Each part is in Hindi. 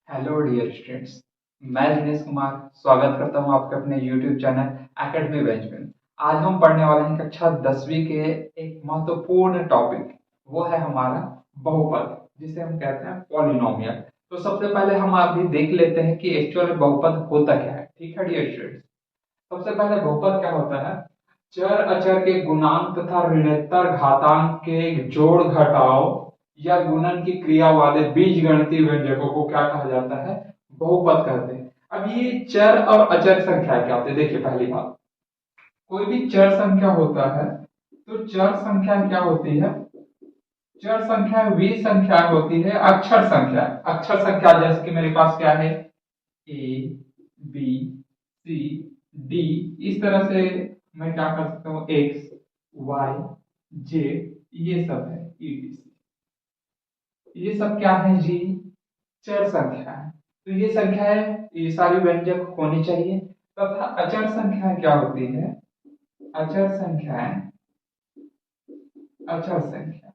Hello dear students. मैं दिनेश कुमार स्वागत करता हूं आपके अपने यूट्यूब चैनल एकेडमी बेंच में। आज हम पढ़ने वाले हैं कक्षा 10वीं के एक महत्वपूर्ण टॉपिक। वो है हमारा बहुपद, जिसे हम कहते हैं पॉलिनोमियल। तो सबसे पहले हम अभी देख लेते हैं कि एक्चुअल में बहुपद होता क्या है। ठीक है डियर स्टूडेंट्स, सबसे पहले बहुपद क्या होता है? चर अचर के गुणांक तथा ऋणोत्तर घातांक के जोड़ घटाव या गुणन की क्रिया वाले बीजगणितीय व्यंजकों को क्या कहा जाता है? बहुपद कहते हैं। अब ये चर और अचर संख्या क्या होती है? देखिए, पहली बात, कोई भी चर संख्या होता है तो चर संख्या क्या होती है? चर संख्या वे संख्या होती है अक्षर संख्या। अक्षर संख्या जैसे कि मेरे पास क्या है? ए, बी, सी, डी। इस तरह से मैं क्या कर सकता हूँ? एक्स, वाई, जेड, ये सब है ईटीसी। ये सब क्या है जी? चर संख्या है। तो ये संख्या है, ये सारी व्यंजक होनी चाहिए। तथा अचर संख्या क्या होती है? अचर संख्याएं, अचर संख्या।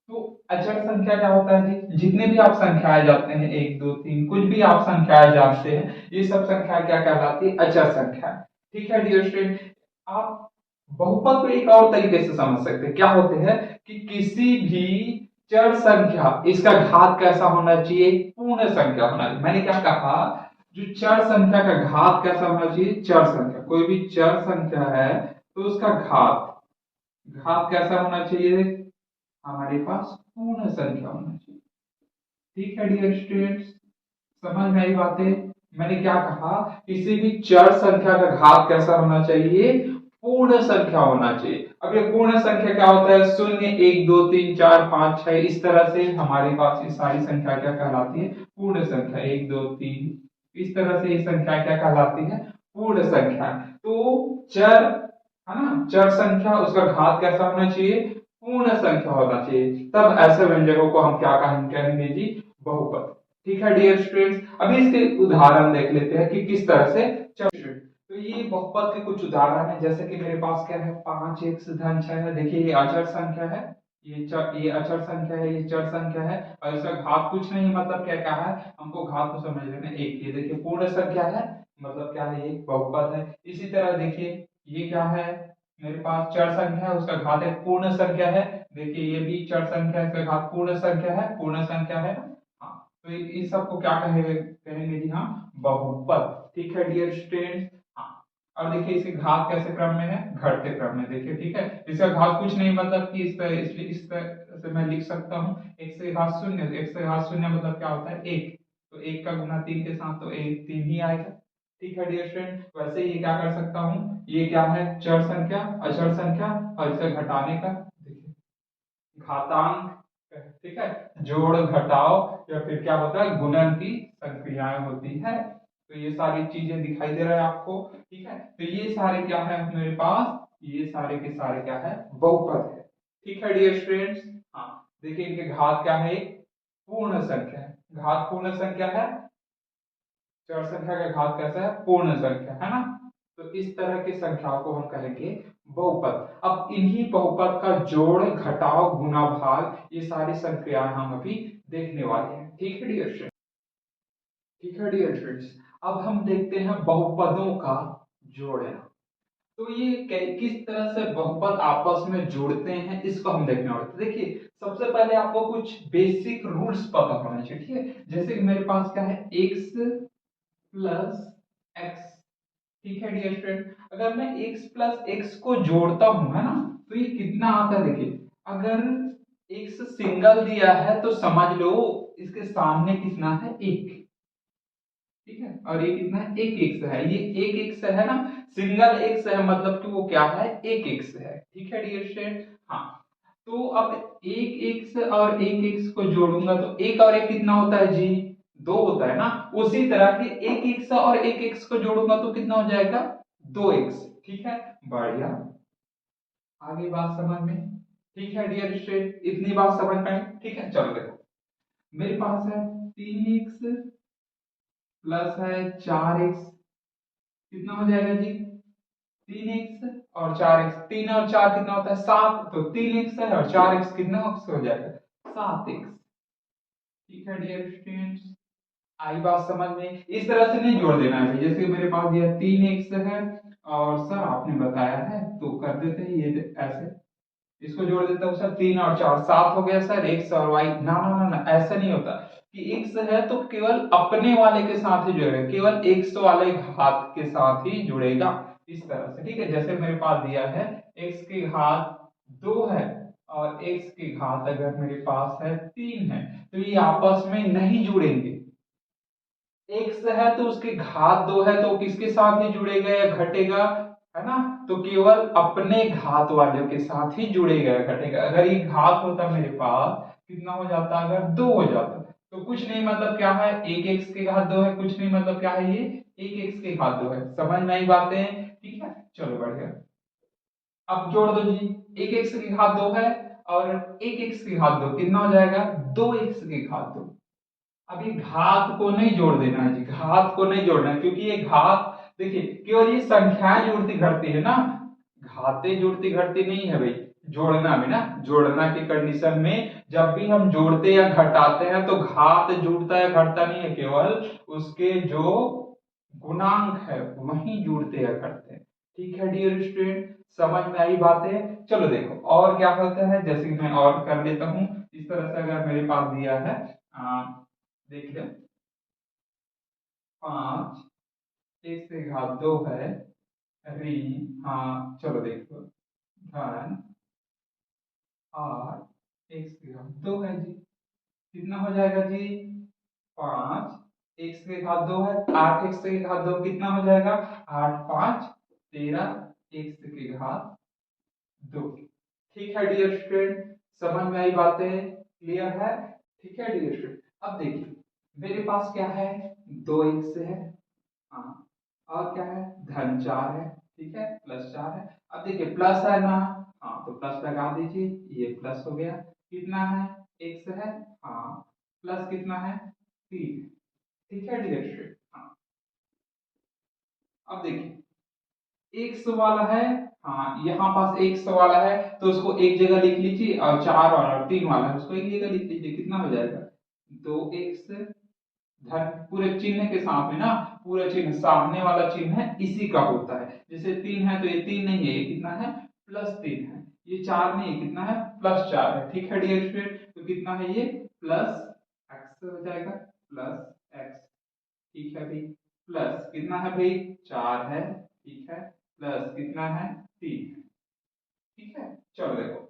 तो अचर संख्या क्या होता है जी? जितने भी आप संख्याएं जानते हैं, एक दो तीन, कुछ भी आप संख्याएं जानते हैं, ये सब संख्या क्या कहलाती है? अचर संख्या। ठीक है डियर स्टूडेंट, आप बहुपद को एक और तरीके से समझ सकते हैं। क्या होते हैं कि किसी भी चर संख्या, इसका घात कैसा होना चाहिए? पूर्ण संख्या होना चाहिए। मैंने क्या कहा? जो चर संख्या का घात कैसा होना चाहिए? चर संख्या, कोई भी चर संख्या है तो उसका घात, घात कैसा होना चाहिए? हमारे पास पूर्ण संख्या होना चाहिए। ठीक है डियर स्टूडेंट्स, समझ में आई बातें? मैंने क्या कहा? किसी भी चर संख्या का घात कैसा होना चाहिए? पूर्ण संख्या होना चाहिए। अब ये पूर्ण संख्या क्या होता है? शून्य, एक, दो, तीन, चार, पांच, छह, इस तरह से हमारे पास ये सारी संख्या क्या कहलाती है? पूर्ण संख्या। एक, दो, तीन, इस तरह से ये संख्या क्या कहलाती है? पूर्ण संख्या। तो चर है ना, चर संख्या, उसका घात कैसा होना चाहिए? पूर्ण संख्या होना चाहिए। तब ऐसे व्यंजकों को हम क्या कहेंगे जी? बहुपद। ठीक है डियर स्टूडेंट्स, अभी इसके उदाहरण देख लेते हैं कि किस तरह से चल। तो ये बहुपद के कुछ उदाहरण है, जैसे कि मेरे पास क्या है? 5x धन 6 है। देखिए, ये अचर संख्या है, ये अचर संख्या है, ये चर संख्या है, और इसका घात कुछ नहीं, मतलब क्या क्या है? हमको घात को समझ लेना, एक। ये देखिए पूर्ण संख्या है, मतलब क्या है? ये बहुपद है। इसी तरह देखिए, ये क्या है? मेरे पास चर संख्या है, उसका घात एक पूर्ण संख्या है। देखिए, ये भी चर संख्या है, इसका घात पूर्ण संख्या है, पूर्ण संख्या है। हाँ, तो इन सबको क्या कहेंगे जी? हाँ, बहुपद। ठीक है डियर स्टूडेंट। हाँ, और देखिए इसके घात कैसे क्रम में है? घटते क्रम में। देखिए, ठीक है, इसका घात कुछ नहीं, मतलब कि इस तरह, इसलिए इस तरह से मैं लिख सकता हूँ, एक से घात शून्य। एक से घात शून्य मतलब क्या होता है? एक। तो एक का गुना तीन के साथ, तो एक तीन ही आएगा। ठीक है डियर स्टूडेंट, वैसे ये क्या कर सकता हूँ? ये क्या है? चर संख्या, अचर संख्या, और इसे घटाने का, देखिए, घातांक। ठीक है, जोड़ घटाव या फिर क्या होता है? गुणन की संक्रियाएं होती है। तो ये सारी चीजें दिखाई दे रहा है आपको। ठीक है, तो ये सारे क्या है मेरे पास? ये सारे के सारे क्या है? बहुपद है। ठीक है डियर स्टूडेंट्स। हाँ, देखिए इनके घात क्या है? एक पूर्ण संख्या है, घात पूर्ण संख्या है। चर संख्या का घात कैसा है? पूर्ण संख्या है ना। तो इस तरह की संख्याओं को हम कहेंगे बहुपद। अब इन्हीं बहुपद का जोड़ घटाव गुणा भाग, ये सारी संक्रियाएं हम अभी देखने वाले हैं। ठीक है डियर स्टूडेंट्स। ठीक है डियर स्टूडेंट्स, अब हम देखते हैं बहुपदों का जोड़ना। तो ये किस तरह से बहुपद आपस में जुड़ते हैं, इसको हम देखने वाले हैं। तो देखिए, सबसे पहले आपको कुछ बेसिक रूल्स पता होना चाहिए। ठीक है, जैसे कि मेरे पास क्या है? x plus x. ठीक है डियर स्टूडेंट, अगर मैं x प्लस एक्स को जोड़ता हूं, है ना, तो ये कितना आता है? देखिए, अगर x सिंगल दिया है तो समझ लो इसके सामने कितना है? एक। ठीक है, और ये कितना है? एक एक्स है। ये एक एक्स है ना, सिंगल एक्स है, मतलब कि वो क्या है? एक एक्स है। ठीक है डियर स्टूडेंट। हाँ, तो अब एक एक्स और एक एक्स को जोड़ूंगा तो एक और एक कितना होता है जी? दो होता है ना। उसी तरह के एक एक्स और एक एक्स को जोड़ूंगा तो कितना हो जाएगा? दो एक्स। ठीक है, बढ़िया। आगे बात समझ में? ठीक है डियर स्टूडेंट, इतनी बात समझ पाए? ठीक है, चलो देखो, मेरे पास है 3x प्लस है 4x। कितना हो जाएगा जी? 3x और 4x, 3 और 4 कितना होता है? 7। तो 3x है और 4x कितना हो जाएगा? 7x। ठीक है डियर स्टूडेंट्स, आई बात समझ में? इस तरह से नहीं जोड़ देना है भाई। जैसे मेरे पास यह 3x है और सर आपने बताया है तो कर देते हैं ये ऐसे, इसको जोड़ देता हूँ सर, 3 और 4 7 हो गया सर, x और y। ना ना ना ना, ऐसा नहीं होता कि x है तो केवल अपने वाले के साथ ही जुड़ेगा, केवल x वाले घात के साथ ही जुड़ेगा, इस तरह से। ठीक है, जैसे मेरे पास दिया है x की घात 2 है और x की घात अगर मेरे पास है 3 है, तो ये आपस में नहीं जुड़ेंगे। x है तो उसके घात 2 है तो किसके साथ ही जुड़ेगा या घटेगा, है ना? तो केवल अपने घात वाले के साथ ही जुड़ेगा या घटेगा। अगर ये घात होता मेरे पास कितना हो जाता, अगर 2 हो जाता तो कुछ नहीं, मतलब क्या है, एक x की घात 2 है, कुछ नहीं मतलब क्या है, ये एक x की घात 2 है। समझ में आई बातें? ठीक है, चलो बढ़िया। अब जोड़ दो जी, एक x की घात 2 है और एक x की घात 2 कितना हो जाएगा, 2x की घात 2। अभी घात को नहीं जोड़ देना है जी, घात को नहीं जोड़ना है, क्योंकि ये घात देखिए केवल ये संख्याएं जुड़ती घटती है ना, घातें जुड़ती घटती नहीं है भाई। जोड़ना में ना, जोड़ना की कंडीशन में जब भी हम जोड़ते या घटाते हैं तो घात जुड़ता या घटता नहीं है, केवल उसके जो गुणांक है वही जुड़ते या घटते हैं। ठीक है डियर स्टूडेंट, समझ में आई बातें? चलो देखो और क्या होता है, जैसे कि मैं और कर लेता हूं। इस तरह से अगर मेरे पास दिया है, देख लो, 5 x की घात 2 है, ऋण, हाँ चलो देखो, धन 8 x की घात 2 है जी, कितना हो जाएगा जी, 5 x की घात 2 है, 8 x की घात 2 कितना हो जाएगा, 8 5 13 x की घात 2। ठीक है डियर स्टूडेंट, समझ में आई बातें? क्लियर है? ठीक है डियर स्टूडेंट, अब देखिए मेरे पास क्या है, 2x है, हाँ, और क्या है, धन 4 है, ठीक है, +4 है। अब देखिए प्लस है ना, हाँ तो प्लस लगा दीजिए, ये प्लस हो गया। कितना है, x है, हाँ, प्लस कितना है, 3। ठीक है डियर स्टूडेंट, हाँ। अब देखिए एक्स वाला है, हाँ यहाँ पास एक्स वाला है तो उसको एक जगह लिख लीजिए, और 4 और 3 वाला है उसको एक जगह लिख लीजिए, कितना हो जाएगा, 2x धन पूरे चिन्ह के साथ में ना, पूरा चिन्ह सामने वाला चिन्ह है इसी का होता है। जैसे 3 है तो ये 3 नहीं है, ये कितना है, +3 है। ये 4 नहीं है, कितना है, +4 है। ठीक है डियर स्टूडेंट, तो कितना है ये, +x हो जाएगा, +x। ठीक है भाई, प्लस कितना है भाई, 4 है, ठीक है, प्लस कितना है, 3 है। ठीक है, चलो देखो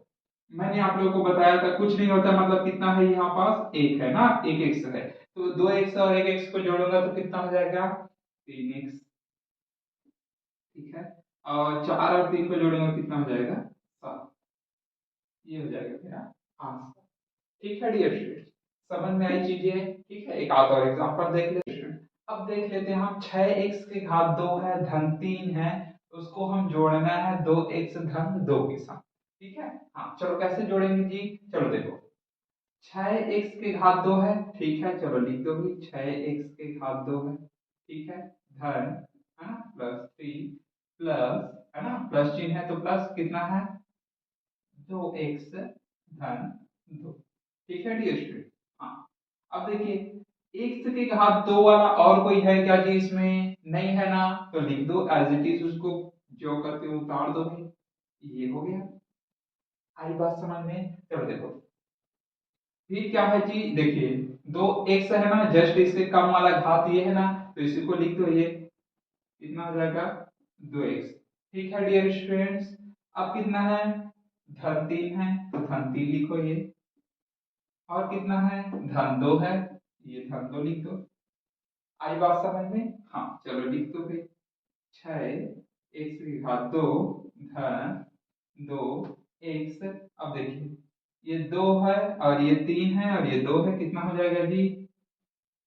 मैंने आप लोगों को बताया था कुछ नहीं होता, मतलब कितना है यहाँ पास, एक है ना, एक एक्स है, तो 2x और एक एक्स को जोड़ूंगा तो कितना हो जाएगा, 3x। ठीक है, और 4 और 3 को जोड़ूंगा कितना हो जाएगा, 7। ये हो जाएगा मेरा आंसर। ठीक है डियर स्टूडेंट, समझ में आई चीजें? ठीक है, एक आध और एग्जांपल देख लेते हैं। अब देख लेते हैं हम, 6x की घात 2 है, धन 3 है, उसको हम जोड़ना है 2x धन 2 के साथ। ठीक है, हाँ चलो कैसे जोड़ेंगे जी, चलो देखो 6x की घात 2 है, ठीक है, चलो लिख दो भी, 6x की घात 2 है, ठीक है, धन, है ना, +3, प्लस, है ना, प्लस चिन्ह है तो प्लस कितना है, 2x धन 2। ठीक है डियर स्टूडेंट, हाँ। अब देखिए x की घात 2 वाला और कोई है क्या जी इसमें, नहीं है ना, तो लिख दो एज इट इज, उसको जो करते हो उतार दो भाई, ये हो गया। आई बात समझ में? चलो देखो फिर क्या है जी, देखिए 2x है ना, जस्ट इसके कम वाला घात ये है ना, तो इसी को लिख दो, ये कितना हो जाएगा, 2x। ठीक है डियर स्टूडेंट्स, अब कितना है, धन 3 है तो धन 3 लिखो ये, और कितना है, धन 2 है, ये धन 2 लिख दो। आई बात समझ में? हाँ चलो लिख दो भाई, 6x की घात 2 धन 2x। अब देखिए ये 2 है और ये 3 है और ये 2 है, कितना हो जाएगा जी,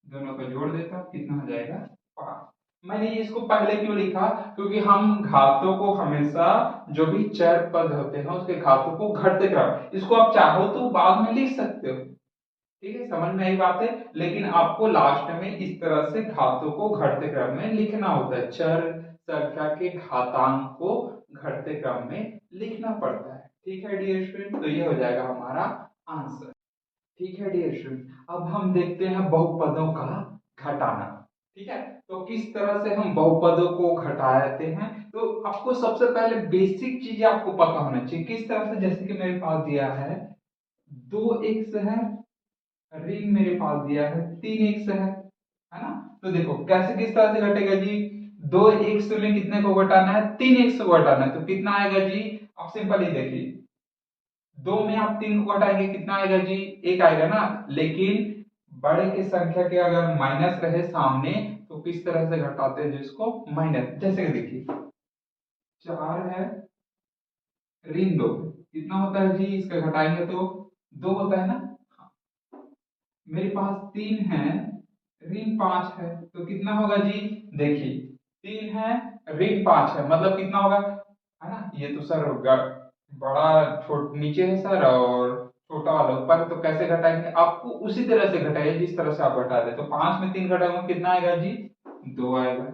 दोनों को जोड़ देता हूं, कितना हो जाएगा, 5। मैंने ये इसको पहले क्यों लिखा, क्योंकि हम घातों को हमेशा, जो भी चर पद होते हैं उसके घातों को घटते क्रम, इसको आप चाहो तो बाद में लिख सकते हो। ठीक है, समझ में आई बात है, लेकिन आपको लास्ट में इस तरह से घातों को घटते क्रम में लिखना होता है, चर संख्या के घातांक को घटते क्रम में लिखना पड़ता है। ठीक है डियर स्टूडेंट, तो ये हो जाएगा हमारा आंसर। ठीक है डियर स्टूडेंट, अब हम देखते हैं बहुपदों का घटाना। ठीक है, तो किस तरह से हम बहुपदों को घटाते हैं। तो आपको सबसे पहले बेसिक चीजें आपको पता होना चाहिए किस तरह से। जैसे कि मेरे पास दिया है 2x है, ऋण मेरे पास दिया है 3x है ना। तो देखो कैसे किस तरह से घटेगा जी। 2x में कितने को घटाना है, 3x को घटाना है, तो कितना आएगा जी। आप सिंपल ही देखिए, 2 में आप 3 को घटाएंगे कितना आएगा जी, 1 आएगा ना। लेकिन बड़े की संख्या के अगर माइनस रहे सामने तो किस तरह से घटाते हैं जिसको माइनस। जैसे कि देखिए 4 है, ऋण 2 कितना होता है जी, इसका घटाएंगे तो 2 होता है ना। मेरे पास 3 है, ऋण 5 है, तो कितना होगा जी। देखिए 3 है, ऋण 5 है, मतलब कितना होगा, है ना। ये तो सर बड़ा छोट नीचे है सर और छोटा वाला ऊपर है, तो कैसे घटाएंगे, आपको उसी तरह से घटाइए जिस तरह से आप घटा रहे। तो 5 में 3 घटाऊंगा कितना आएगा जी, 2 आएगा।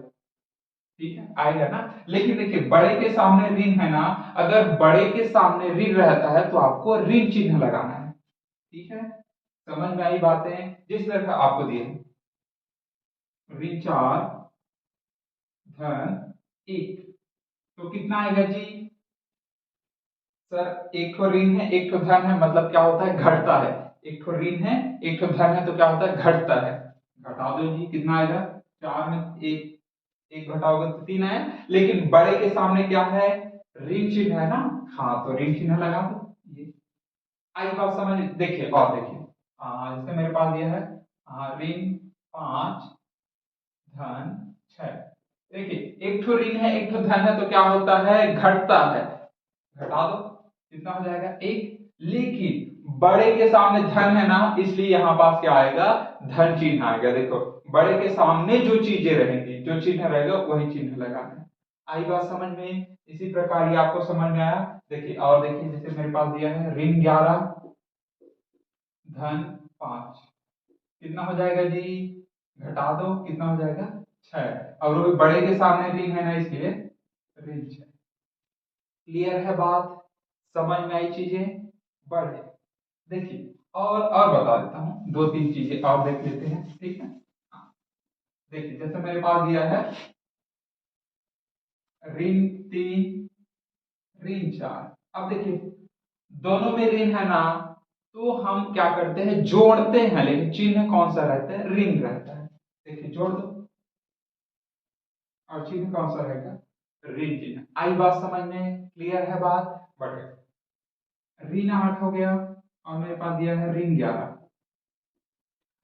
ठीक है, आएगा ना। लेकिन देखिए बड़े के सामने ऋण है ना, अगर बड़े के सामने ऋण रहता है तो आपको ऋण चिन्ह लगाना है। ठीक है, समझ में आई बातें। जिस तरह का आपको दिए ऋण 4 धन 1, तो कितना आएगा जी। सर एक ठो ऋण है एक ठो धन है, मतलब क्या होता है, घटता है। एक ठो ऋण है एक ठो धन है, तो क्या होता है, घटता है। घटा दो जी, कितना आएगा। 4 में एक एक घटाओगे तो 3 आया। लेकिन बड़े के सामने क्या है, ऋण चिन्ह है ना। हाँ, तो ऋण चिन्ह लगा दो। ये आई बात समझ। देखिए और देखिए, जैसे मेरे पास ये है ऋण 5 धन 6। देखिए एक ठो ऋण है एक ठो धन है, तो क्या होता है, घटता है। घटा दो, कितना हो जाएगा, 1। लेकिन बड़े के सामने धन है ना, इसलिए यहां पास क्या आएगा, धन चिन्ह आएगा। देखो बड़े के सामने जो चीजें रहेंगी, जो चिन्ह रहेगा वही चिन्ह लगाना है। आई बात समझ में। इसी प्रकार ये आपको समझ में आया। देखिए और देखिए, जैसे मेरे पास दिया है ऋण 11 धन 5, कितना हो जाएगा जी, घटा दो, कितना हो जाएगा, 6। और वो भी बड़े के सामने ऋण है ना, इसलिए ऋण 6। क्लियर है बात, समझ में आई चीजें। बढ़े, देखिए और बता देता हूँ, 2-3 चीजें और देख लेते हैं। ठीक है, हाँ, देखिए जैसे मेरे पास दिया है ऋण 3 ऋण 4। अब देखिए दोनों में ऋण है ना, तो हम क्या करते हैं, जोड़ते हैं, लेकिन चिन्ह कौन सा रहता है, ऋण रहता है। देखिए जोड़ दो, और चिन्ह कौन सा रहेगा, ऋण चिन्ह। आई बात समझ में, क्लियर है बात। बढ़े, ऋण 8 हो गया और मेरे पास दिया है ऋण 11।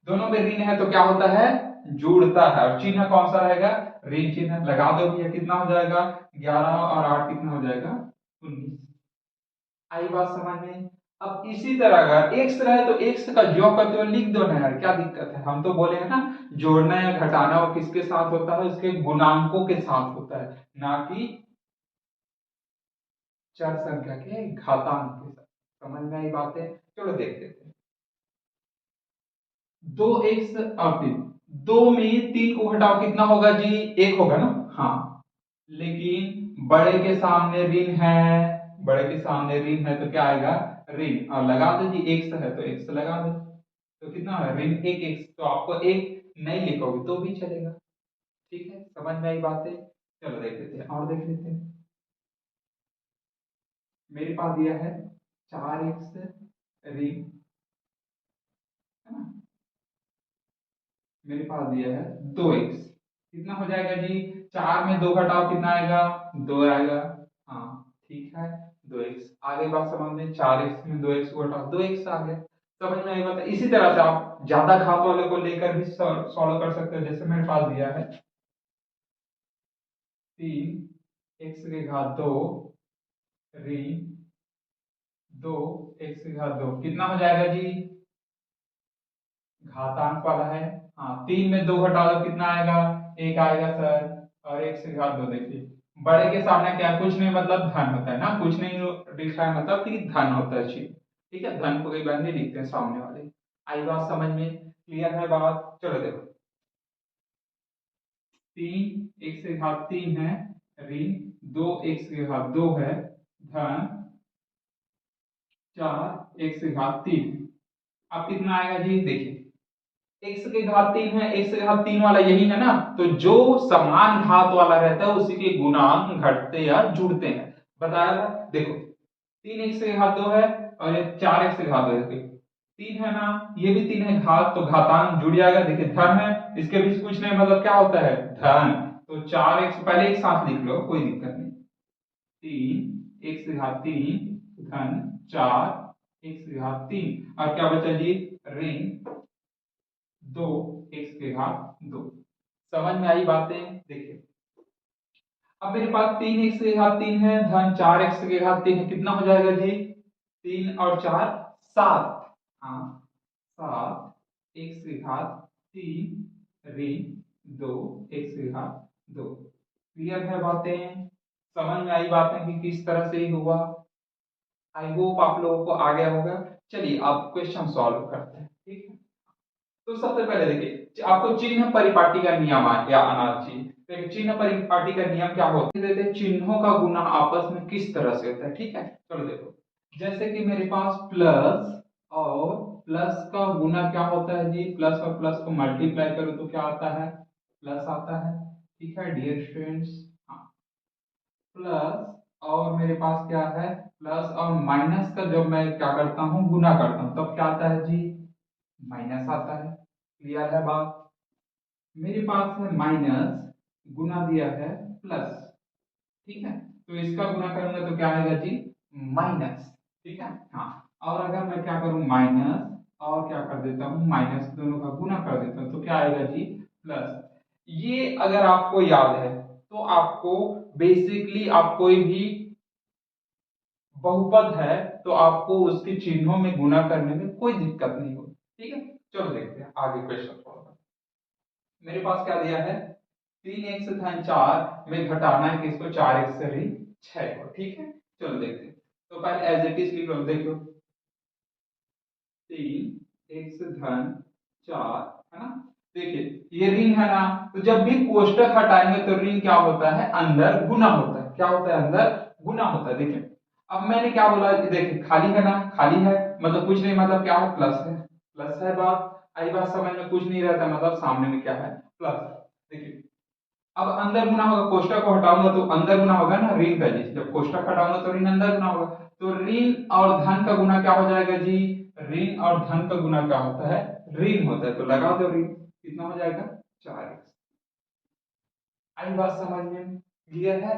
दोनों में ऋण है तो क्या होता है, जुड़ता है, और चिन्ह कौन सा रहेगा, ऋण चिन्ह। लगा दो भैया, कितना हो जाएगा, 11 और 8 कितना हो जाएगा, 19। आई बात समझ में। अब इसी तरह अगर एक्स रहे तो एक्स का जो करते हुए लिख दो ना यार, क्या दिक्कत है। हम तो बोले हैं ना, जोड़ना या घटाना वो किसके साथ होता है, उसके गुणांकों के साथ होता है, ना कि चर संख्या के घातांक के साथ। समझ में आई बातें। चलो देख लेते हैं। 2x और 3, 2 में 3 को घटाओ कितना होगा जी, 1 होगा ना। हाँ, लेकिन बड़े के सामने ऋण है, बड़े के सामने ऋण है तो क्या आएगा, ऋण। और लगा दो जी, x है तो x लगा दो, तो कितना है, ऋण 1x। तो आपको एक नहीं लिखोगे तो भी चलेगा। ठीक है, समझ में आई बातें। चलो देख लेते हैं और देख लेते हैं। मेरे पास दिया है 4x ऋण, है ना। मेरे पास दिया है 2x, कितना हो जाएगा जी, 4 में 2 घटाओ कितना आएगा, 2 आएगा। हाँ ठीक है, 2x। आगे बात समझ में, 4x में 2x को घटाओ, 2x आ गया। समझ में आई बात। इसी तरह से आप ज्यादा घात वाले को लेकर भी सॉल्व कर सकते हो। जैसे मेरे पास दिया है 3x2 ऋण 2x2, कितना हो जाएगा जी, घातांक वाला है। हाँ, 3 में 2 घटा दो कितना आएगा, 1 आएगा सर। और 1 से घात 2, देखिए बड़े के सामने क्या, कुछ नहीं मतलब धन होता है ना, कुछ नहीं लिखा है मतलब कि धन होता है चीज। ठीक है, धन को कई बार नहीं लिखते हैं सामने वाले। आई बात समझ में, क्लियर है बात। चलो देखो, 3 x3 है, ऋण 2 x2 है, धन 4 x3 है। अब कितना आएगा जी, देखिए x के घात 3 है, x के घात 3 वाला यही है ना, तो जो समान घात वाला रहता है उसी के गुणांक घटते या जुड़ते हैं, बताया था। देखो 3x के घात 2 है और ये 4x के घात 2 है, देखो 3 है ना, ये भी 3 है, घात तो घातांक जुड़ जाएगा, देखिए धन है, इसके बीच कुछ नहीं, मतलब क्या होता है धन, तो 4x पहले एक साथ लिख लो, कोई दिक्कत नहीं, 3 x घात 3 धन 4 x घात 3, और क्या बचा जी, ऋण 2 x घात 2। समझ में आई बातें, देखिए अब मेरे पास 3 x घात 3 है धन 4 x घात 3 है, कितना हो जाएगा जी, 3 और 4 7, हाँ 7 x घात 3 ऋण 2 x घात 2। क्लियर है बातें, समझ में आई बातें कि किस तरह से ही हुआ, आई होप आप लोगों को आ गया होगा। चलिए अब क्वेश्चन सॉल्व करते हैं, ठीक है। तो सबसे पहले देखिए आपको चिन्ह परिपाटी का नियम या आना चाहिए। तो चिन्ह परिपाटी का नियम क्या होता है, देते चिन्हों का गुना आपस में किस तरह से होता है, ठीक है। चलो देखो, जैसे कि मेरे पास प्लस और प्लस का गुना क्या होता है जी, प्लस और प्लस को मल्टीप्लाई करो तो क्या आता है, प्लस आता है, ठीक है डियर स्टूडेंट्स। हाँ, प्लस और मेरे पास क्या है, प्लस और माइनस का जब मैं क्या करता हूँ गुना करता हूँ तब क्या आता है जी, माइनस आता है। क्लियर है बात, मेरे पास है माइनस, गुना दिया है प्लस, ठीक है, तो इसका गुना करूंगा तो क्या आएगा जी, माइनस, ठीक है। हाँ, और अगर मैं क्या करूं माइनस और क्या कर देता हूं माइनस, दोनों का गुना कर देता हूं तो क्या आएगा जी, प्लस। ये अगर आपको याद है तो आपको बेसिकली आप कोई भी बहुपद है तो आपको उसके चिन्हों में गुना करने में कोई दिक्कत नहीं होगी, ठीक है। चलो देखते हैं आगे क्वेश्चन सॉल्व करते हैं। मेरे पास क्या दिया है, 3x धन 4 में घटाना है किसको, 4x से ऋण 6 को, ठीक है। चलो देखते हैं, तो पहले एज इट इज लिख लो, देखो 3x धन 4 है ना, देखिए ये ऋण है ना, तो जब भी कोष्टक हटाएंगे तो ऋण क्या होता है, अंदर गुना होता है, क्या होता है अंदर गुना होता है। देखिए अब मैंने क्या बोला, देखिए खाली है ना, खाली है मतलब कुछ नहीं, मतलब क्या है प्लस है, प्लस है बात, आई बात समझ में, कुछ नहीं रहता मतलब सामने में क्या है प्लस। देखिए अब अंदर गुना होगा, कोष्टक को हटाऊंगा तो अंदर गुना होगा ना ऋण का जी, जब कोष्टक हटाऊंगा तो ऋण अंदर गुना होगा, तो ऋण और धन का गुना क्या हो जाएगा जी, ऋण और धन का गुना क्या होता है, ऋण होता है, तो लगा दो ऋण, कितना हो जाएगा 4x। आई बात समझ में, क्लियर है?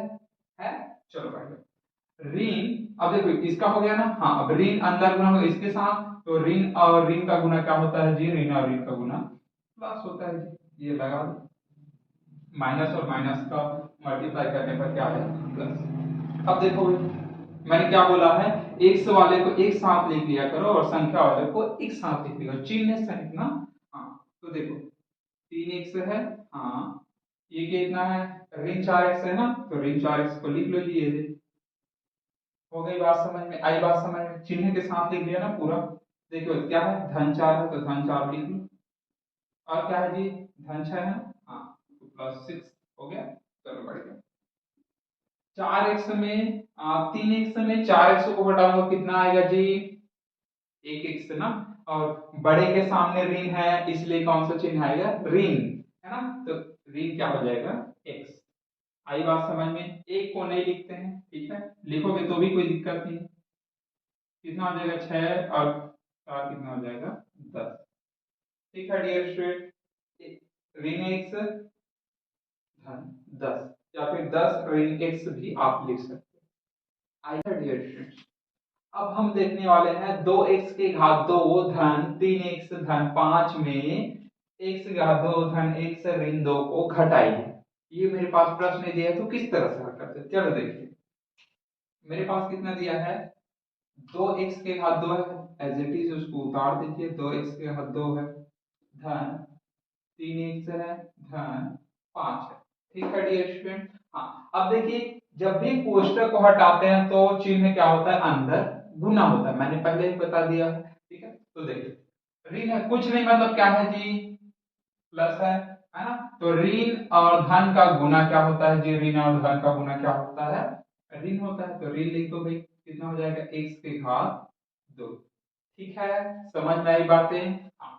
चलो भाई ऋण, अब देखो इसका हो गया ना, हाँ अब ऋण अंदर गुना होगा इसके साथ, तो ऋण और ऋण का गुना क्या होता है जी, ऋण और ऋण का गुना प्लस होता है जी, ये लगा दो, माइनस और माइनस का मल्टीप्लाई करने पर क्या है प्लस। अब देखो मैंने क्या बोला है, एक्स वाले को एक साथ लिख लिया करो और संख्या वाले को एक साथ लिख लिया करो, चिन्ह से ना। हाँ तो देखो 3x है, हाँ ये कितना है, ऋण 4x है ना, तो ऋण 4x को लिख लो जी, ये हो गई बात समझ में, आई बात समझ में, चिन्ह के साथ लिख लिया ना पूरा। देखो क्या है धन 4 है तो धन 4 लिख लो, और क्या है जी धन 6 है, हाँ तो +6 हो गया। चलो बढ़ गया, 4x में 3x में 4x को घटाऊंगा कितना आएगा जी, 1x ना, और बड़े के सामने ऋण है इसलिए कौन सा चिन्ह आएगा, ऋण है ना, तो ऋण क्या हो जाएगा x। आई बात समझ में, एक को नहीं लिखते हैं, ठीक है, लिखोगे तो भी कोई दिक्कत नहीं, कितना हो जाएगा 6 और 4 कितना हो जाएगा 10, ठीक है डियर स्टूडेंट, ऋण x धन 10 या फिर 10 ऋण x भी आप लिख सकते हैं। आई डियर स्टूडेंट, अब हम देखने वाले हैं 2x के घात 2 धन 3x धन 5 में x घात 2 धन x ऋण 2 को घटाइए। ये मेरे पास प्रश्न दिया है तो किस तरह से हल करते हैं, चलो देखिए मेरे पास कितना दिया है, 2x के घात 2 है, एज इट इज उसको उतार दीजिए, 2x के घात 2 है धन 3x है धन 5 है, ठीक है डियर स्टूडेंट। हाँ अब देखिए जब भी कोष्टक को हटाते हैं तो चिन्ह क्या होता है, अंदर गुना होता है, मैंने पहले ही बता दिया है, ठीक है। तो देखिए ऋण है कुछ नहीं मतलब क्या है जी, प्लस है ना, तो ऋण और धन का गुना क्या होता है जी, ऋण और धन का गुना क्या होता है, ऋण होता है, तो ऋण लिख दो भाई, कितना हो जाएगा x के घात 2, ठीक है, समझ में आई बातें? हाँ।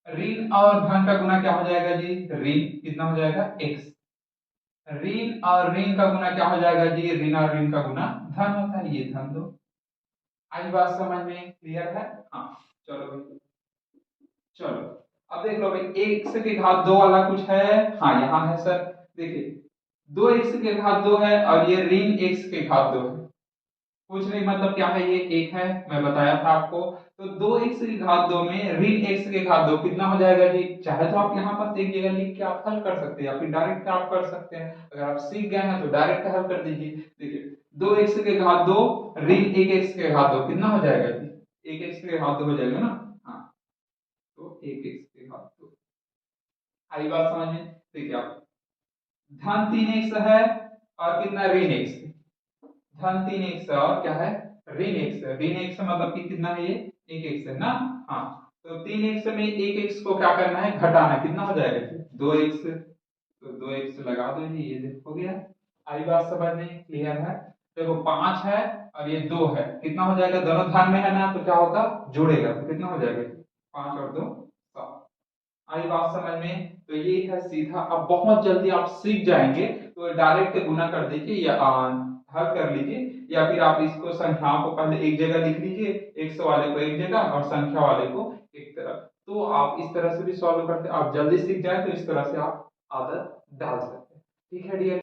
ऋण और धन का गुना क्या हो जाएगा जी? ऋण कितना हो जाएगा? x। ऋण और ऋण का गुना क्या हो जाएगा जी? ऋण और ऋण का गुना धन होता है, ये धन दो। आई बात समझ में? क्लियर है? हाँ। चलो भाई, चलो अब देख लो भाई, x के घात 2 वाला कुछ है? हाँ यहाँ है सर। देखिए, 2x के घात 2 है और ये ऋण x के घात 2 है। कुछ नहीं, मतलब क्या है, ये एक है, मैं बताया था आपको। तो 2x की घात 2 में ऋण x के घात 2 कितना हो जाएगा जी? चाहे तो आप यहाँ पर एक जगह लिख के आप हल कर सकते हैं या फिर डायरेक्ट आप कर सकते हैं। अगर आप सीख गए हैं तो डायरेक्ट हल कर दीजिए। देखिए, 2x के घात 2 ऋण 1x के घात 2 कितना हो जाएगा जी? 1x के घात 2 हो जाएगा ना? हाँ, तो 1x के घात 2। आई बात समझ में? देखिए आप, धन 3x है और कितना? ऋण x। धन 3x और क्या है? ऋण x। ऋण x मतलब कि कितना है ये? 1x है ना? हाँ, तो 3x में 1x को क्या करना है? घटाना। कितना हो जाएगा? 2x। तो 2x लगा दो जी, ये देखो हो गया। आई बात समझ में? क्लियर है? देखो 5 है और ये 2 है, कितना हो जाएगा? दोनों धन में है ना, तो क्या होगा? जुड़ेगा, तो कितना हो जाएगा? 5 और 2 7। आई बात समझ में? तो ये है सीधा। अब बहुत जल्दी आप सीख जाएंगे तो डायरेक्ट गुना कर दीजिए या हल कर लीजिए, या फिर आप इसको संख्याओं को पहले एक जगह लिख लीजिए, x वाले को एक जगह और संख्या वाले को एक तरफ। तो आप इस तरह से भी सॉल्व करते, आप जल्दी सीख जाए तो इस तरह से आप आदत डाल सकते हैं। ठीक है डियर।